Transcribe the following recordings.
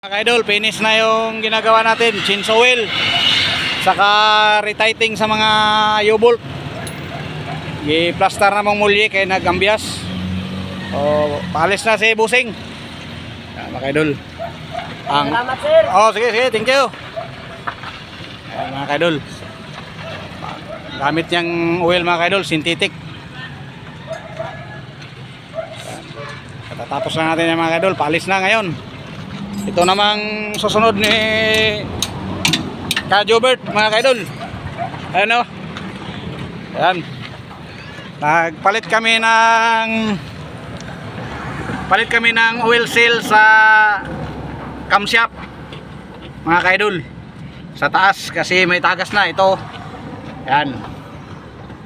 Mga idol, finish na yung ginagawa natin, chainsaw wheel saka retightening sa mga U-bolt. I-plaster na mong mulye kaya nag-ambias. O, paalis na si Busing. Yan, mga idol. Salamat, sir. Oh, sige, thank you. Yan, mga idol. Gamit niyang oil, mga idol, synthetic. Tatapos na natin yan, mga idol. Paalis na ngayon. Ito namang susunod ni Kajobert, mga idol. Ayan o. Ayan. Nagpalit kami ng oil seal sa camshaft, mga idol, sa taas kasi may tagas na ito. Ayan.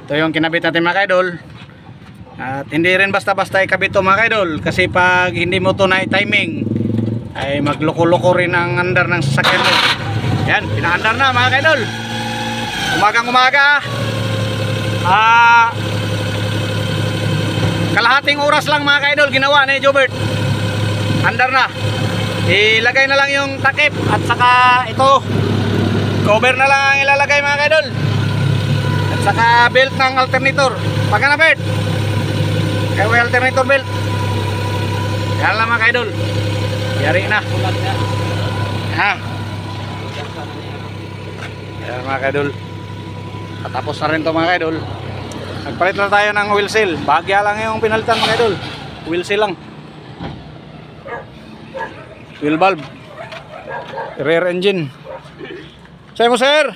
Ito yung kinabit natin, mga idol. At hindi rin basta-basta ikabit ito, mga idol, kasi pag hindi mo ito na timing ay magloko-loko rin ang andar ng sasakyan mo. Yan, pinaandar na, mga idol. Umagang umaga, kalahating oras lang, mga idol, ginawa ni Jobert. Andar na. Ilagay na lang yung takip at saka ito cover na lang ang ilalagay, mga idol, at saka belt ng alternator. Pagka na, Bert, kaya may alternator belt. Yan lang, mga idol. Yari na. Ha. Yan, mga idol. Tapos na rin to, mga idol. Nagpalit na tayo ng wheel seal. Bagya lang yung pinalitan, mga idol. Wheel seal lang. Wheel valve. Rear engine. Say mo, sir.